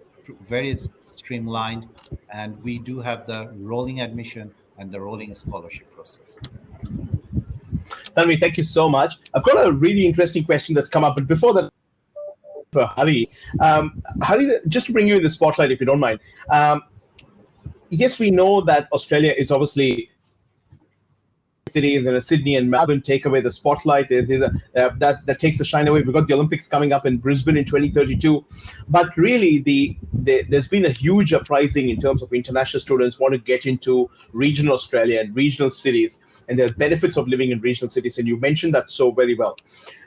Speaker 5: very streamlined, and we do have the rolling admission and the rolling scholarship process.
Speaker 2: Tanveer, thank you so much. I've got a really interesting question that's come up, but before that, for Hari, just to bring you in the spotlight, if you don't mind. Yes, we know that Australia is obviously cities and Sydney and Melbourne take away the spotlight. That takes the shine away. We've got the Olympics coming up in Brisbane in 2032. But really, there's been a huge uprising in terms of international students want to get into regional Australia and regional cities, and there are benefits of living in regional cities. And you mentioned that so very well.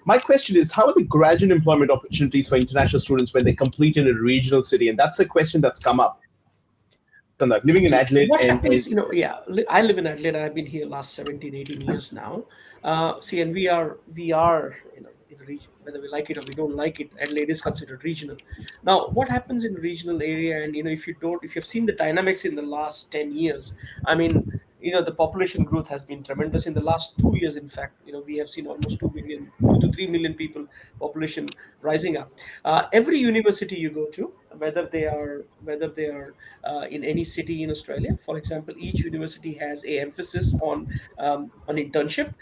Speaker 2: My question is, how are the graduate employment opportunities for international students when they complete in a regional city? And that's a question that's come up. Living in Adelaide.
Speaker 3: What happens, I live in Adelaide. I've been here last 17, 18 years now. And we are, in a region, whether we like it or we don't like it, Adelaide is considered regional. Now, what happens in a regional area? And, if you've seen the dynamics in the last 10 years, the population growth has been tremendous in the last 2 years. In fact, we have seen almost 2 to 3 million people population rising up. Every university you go to, whether they are in any city in Australia, for example, each university has a emphasis on internship,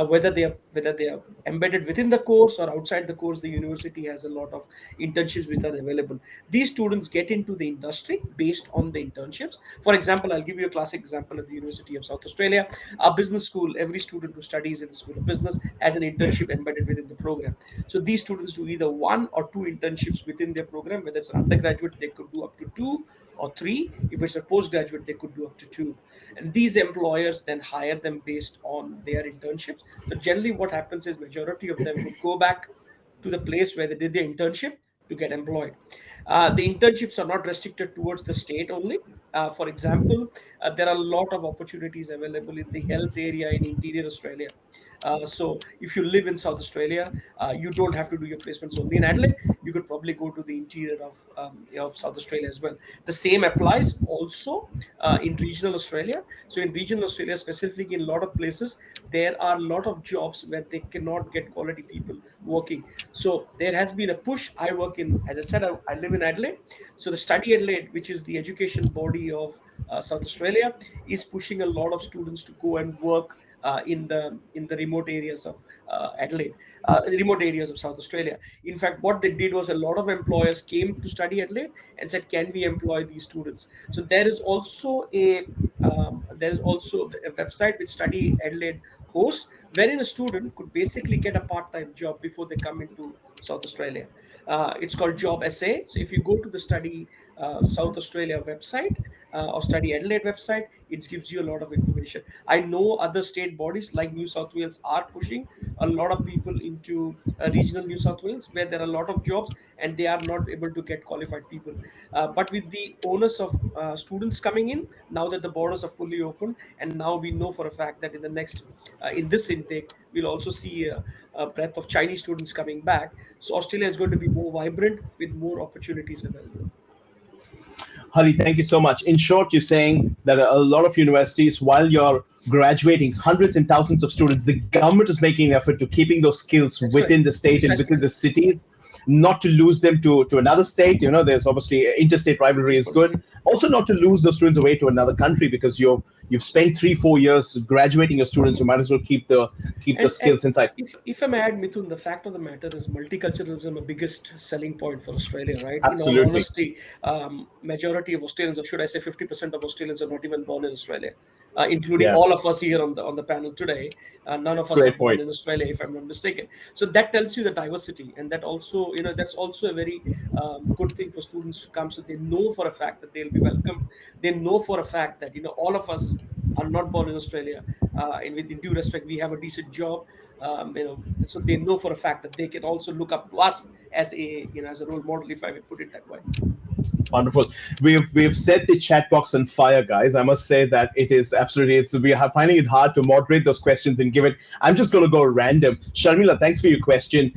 Speaker 3: whether they are embedded within the course or outside the course. The university has a lot of internships which are available. These students get into the industry based on the internships. For example, I'll give you a classic example at the University of South Australia. Our business school, every student who studies in the School of Business has an internship embedded within the program. So these students do either 1 or 2 internships within their program. Whether it's an undergraduate, they could do up to 2 or 3. If it's a postgraduate, they could do up to 2. And these employers then hire them based on their internships. So generally what happens is majority of them would go back to the place where they did their internship to get employed. The internships are not restricted towards the state only. For example, there are a lot of opportunities available in the health area in interior Australia. So if you live in South Australia, you don't have to do your placements only in Adelaide. You could probably go to the interior of South Australia as well. The same applies also in regional Australia. So in regional Australia, specifically in a lot of places, there are a lot of jobs where they cannot get quality people working. So there has been a push. I work in, as I said, I live in Adelaide. So the Study Adelaide, which is the education body of South Australia, is pushing a lot of students to go and work in the remote areas of Adelaide, remote areas of South Australia. In fact, what they did was a lot of employers came to Study Adelaide and said, "Can we employ these students?" So there is also a website which Study Adelaide hosts, wherein a student could basically get a part-time job before they come into South Australia. It's called Job SA. So if you go to the Study South Australia website or Study Adelaide website, it gives you a lot of information. I know other state bodies like New South Wales are pushing a lot of people into regional New South Wales, where there are a lot of jobs and they are not able to get qualified people. But with the onus of students coming in, now that the borders are fully open, and now we know for a fact that in the next, in this intake, we'll also see a breadth of Chinese students coming back. So Australia is going to be more vibrant with more opportunities available.
Speaker 2: Hari, thank you so much. In short, you're saying that a lot of universities, while you're graduating hundreds and thousands of students, the government is making an effort to keeping those skills
Speaker 3: That's
Speaker 2: within
Speaker 3: right.
Speaker 2: the state and
Speaker 3: Precisely.
Speaker 2: within the cities, not to lose them to another state. You know, there's obviously interstate rivalry is good. Also, not to lose those students away to another country, because you've spent 3-4 years graduating your students. You might as well keep the
Speaker 3: And
Speaker 2: skills inside.
Speaker 3: if I may add, Mithun, the fact of the matter is multiculturalism a biggest selling point for Australia, right? In all
Speaker 2: Absolutely.
Speaker 3: honesty, majority of Australians, or should I say 50% of Australians, are not even born in Australia, including
Speaker 2: Yeah.
Speaker 3: all of us here on the panel today. None of us are
Speaker 2: Great
Speaker 3: born
Speaker 2: point.
Speaker 3: in Australia, if I'm not mistaken. So that tells you the diversity, and that also, that's also a very good thing for students to come. So they know for a fact that they'll be welcomed. They know for a fact that all of us are not born in Australia. And with due respect, we have a decent job. So they know for a fact that they can also look up to us as as a role model, if I may put it that way.
Speaker 2: Wonderful. We've set the chat box on fire, guys. I must say that it is absolutely. We are finding it hard to moderate those questions and give it. I'm just going to go random. Sharmila, thanks for your question.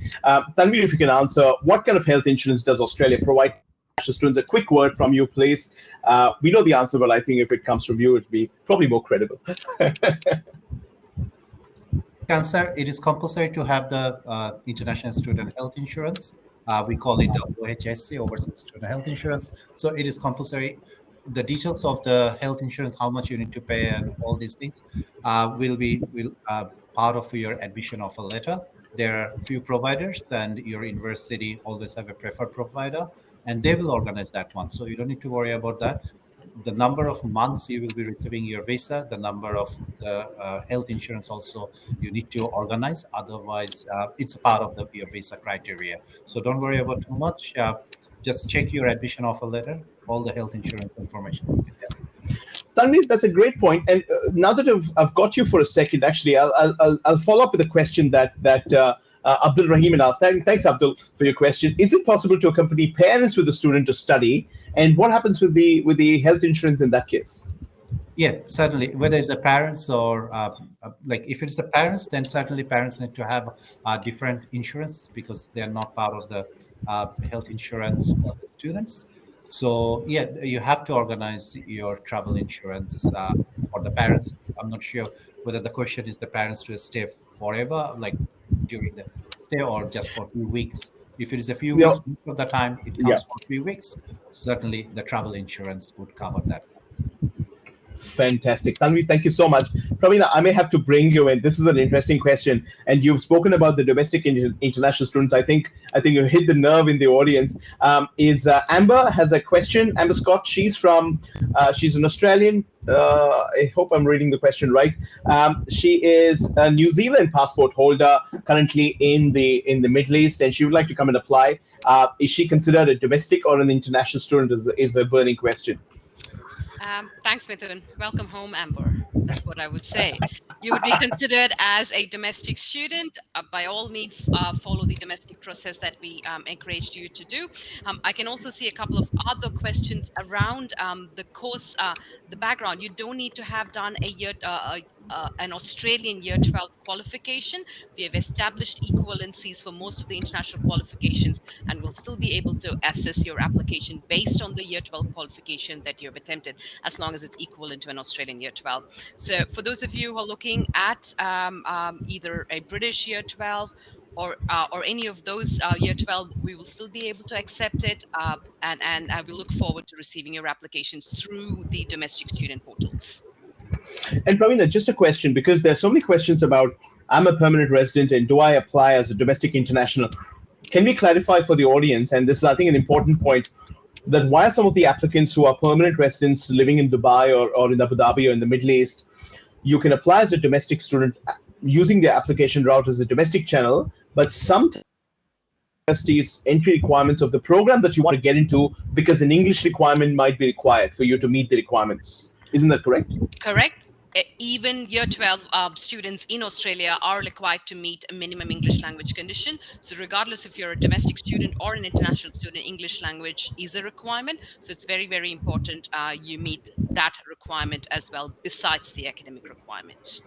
Speaker 2: Tanveer, if you can answer, what kind of health insurance does Australia provide to students? A quick word from you, please. We know the answer, but I think if it comes from you, it'd be probably more credible.
Speaker 5: Cancer, it is compulsory to have the International Student Health Insurance. We call it the OHSC, Overseas Student Health Insurance. So it is compulsory. The details of the health insurance, how much you need to pay, and all these things will be part of your admission offer letter. There are few providers, and your university always have a preferred provider, and they will organize that one. So you don't need to worry about that. The number of months you will be receiving your visa, the number of the health insurance also you need to organize. Otherwise, it's a part of your visa criteria. So don't worry about too much. Just check your admission offer letter. All the health insurance information will be there.
Speaker 2: Tanveer, that's a great point. And now that I've got you for a second, actually, I'll follow up with a question that Abdul Rahim asked. Thanks, Abdul, for your question. Is it possible to accompany parents with the student to study? And what happens with the health insurance in that case?
Speaker 5: Yeah, certainly. Whether it's the parents or like if it's the parents, then certainly parents need to have different insurance because they're not part of the health insurance for the students. So yeah, you have to organize your travel insurance for the parents. I'm not sure whether the question is the parents to stay forever, like during the stay, or just for a few weeks. If it is a few weeks, most of the time it
Speaker 2: Yeah.
Speaker 5: comes for a few weeks. Certainly, the travel insurance would cover that.
Speaker 2: Fantastic. Tanvi, thank you so much. Pravina, I may have to bring you in. This is an interesting question. And you've spoken about the domestic and international students. I think you hit the nerve in the audience. Amber has a question. Amber Scott, she's an Australian. I hope I'm reading the question right. She is a New Zealand passport holder, currently in the Middle East, and she would like to come and apply. Is she considered a domestic or an international student is a burning question.
Speaker 4: Thanks, Mithun. Welcome home, Amber. That's what I would say. You would be considered as a domestic student. By all means, follow the the domestic process that we encouraged you to do. I can also see a couple of other questions around the course, the background. You don't need to have done an Australian Year 12 qualification. We have established equivalencies for most of the international qualifications, and will still be able to assess your application based on the Year 12 qualification that you have attempted, as long as it's equivalent to an Australian Year 12. So for those of you who are looking at either a British Year 12 or any of those Year 12, we will still be able to accept it, and I will look forward to receiving your applications through the domestic student portals.
Speaker 2: And Pravina, just a question, because there's so many questions about I'm a permanent resident and do I apply as a domestic international? Can we clarify for the audience, and this is, I think, an important point, that while some of the applicants who are permanent residents living in Dubai or in Abu Dhabi or in the Middle East, you can apply as a domestic student using the application route as a domestic channel, but some universities' entry requirements of the program that you want to get into, because an English requirement might be required for you to meet the requirements. Isn't that correct?
Speaker 4: Correct. Even Year 12 students in Australia are required to meet a minimum English language condition. So regardless if you're a domestic student or an international student, English language is a requirement. So it's very, very important you meet that requirement as well, besides the academic requirement.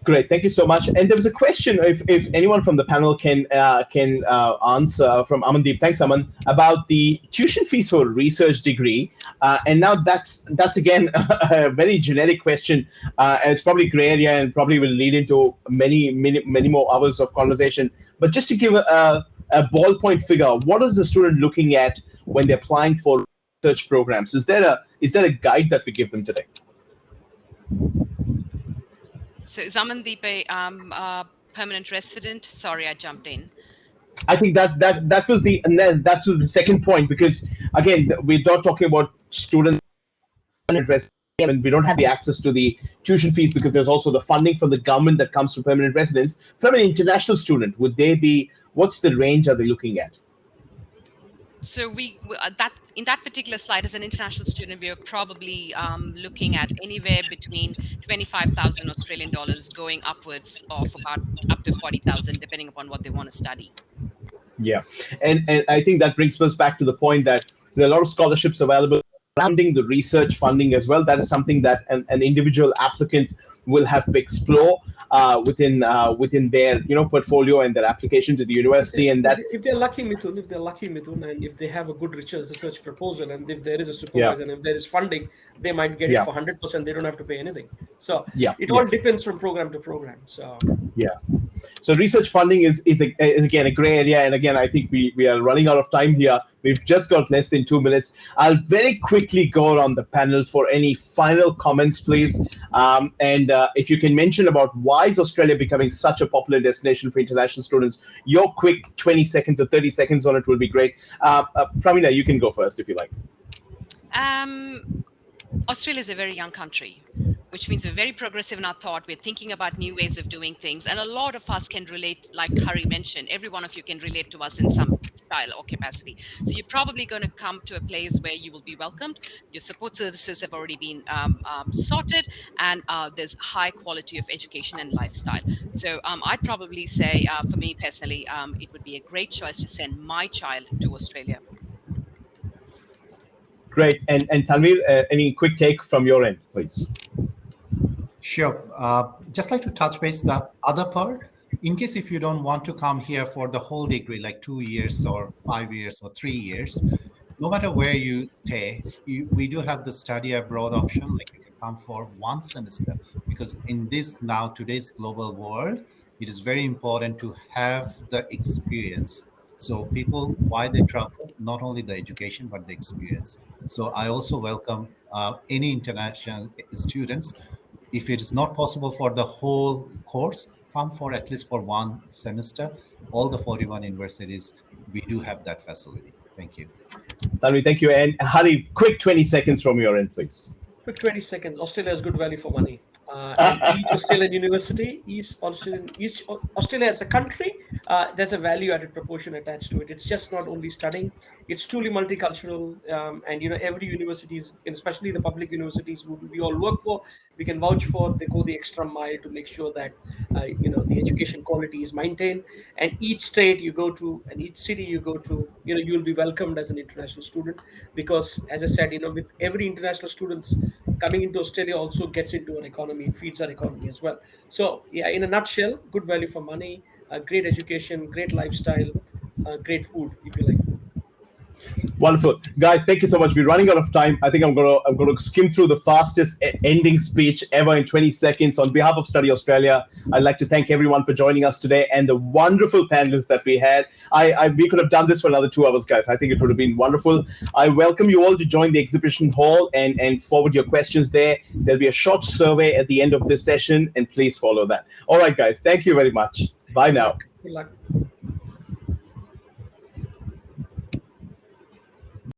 Speaker 2: Great, thank you so much. And there was a question, if anyone from the panel can answer, from Amandeep. Thanks, Aman, about the tuition fees for a research degree. And now that's again a very generic question. And it's probably gray area and probably will lead into many more hours of conversation. But just to give a ballpoint figure, what is the student looking at when they're applying for research programs? Is there a guide that we give them today?
Speaker 4: So is Amandeep a permanent resident? Sorry, I jumped in.
Speaker 2: I think that was the second point, because again, we're not talking about students and we don't have the access to the tuition fees, because there's also the funding from the government that comes from permanent residents. From an international student, would they be? What's the range are they looking at?
Speaker 4: So in that particular slide, as an international student, we are probably looking at anywhere between 25,000 Australian dollars going upwards of about up to 40,000, depending upon what they want to study.
Speaker 2: Yeah, and I think that brings us back to the point that there are a lot of scholarships available surrounding the research funding as well. That is something that an individual applicant will have to explore within their portfolio and their application to the university. And that
Speaker 3: if they're lucky, Mithun, and if they have a good research proposal, and if there is a supervisor, and if there is funding, they might get it for 100%. They don't have to pay anything. So it all depends from program to program. So
Speaker 2: research funding is again a gray area, and again, I think we are running out of time here. We've just got less than 2 minutes. I'll very quickly go around the panel for any final comments, please. And if you can mention about why is Australia becoming such a popular destination for international students, your quick 20 seconds or 30 seconds on it will be great. Pravina, you can go first if you like.
Speaker 4: Australia is a very young country, which means we're very progressive in our thought. We're thinking about new ways of doing things. And a lot of us can relate, like Hari mentioned, every one of you can relate to us in some style or capacity. So you're probably going to come to a place where you will be welcomed. Your support services have already been sorted, and there's high quality of education and lifestyle. So I'd probably say, for me personally, it would be a great choice to send my child to Australia.
Speaker 2: Great. And Tanveer, any quick take from your end, please?
Speaker 5: Sure. Just like to touch base the other part. In case if you don't want to come here for the whole degree, like 2 years or 5 years or 3 years, no matter where you stay, we do have the study abroad option. Like you can come for 1 semester, because in today's global world, it is very important to have the experience. So people, why they travel, not only the education, but the experience. So I also welcome any international students. If it is not possible for the whole course, come for at least for 1 semester. All the 41 universities, we do have that facility. Thank you.
Speaker 2: Tanveer, thank you. And Hari, quick 20 seconds from your end, please.
Speaker 3: Quick 20 seconds. Australia has good value for money. And each Australian university, each Australia as a country, there's a value-added proportion attached to it. It's just not only studying; it's truly multicultural. And every universities, and especially the public universities, who we all work for, we can vouch for. They go the extra mile to make sure that the education quality is maintained. And each state you go to, and each city you go to, you'll be welcomed as an international student, because, as I said, with every international students coming into Australia also gets into our economy. It feeds our economy as well. So yeah, in a nutshell, good value for money, great education, great lifestyle, great food if you like food.
Speaker 2: Wonderful, guys. Thank you so much. We're running out of time. I think I'm gonna skim through the fastest ending speech ever in 20 seconds. On behalf of Study Australia, I'd like to thank everyone for joining us today and the wonderful panelists that we had. We could have done this for another 2 hours, guys. I think it would have been wonderful. I welcome you all to join the exhibition hall and forward your questions there. There'll be a short survey at the end of this session, and please follow that. All right, guys. Thank you very much. Bye now.
Speaker 3: Good luck.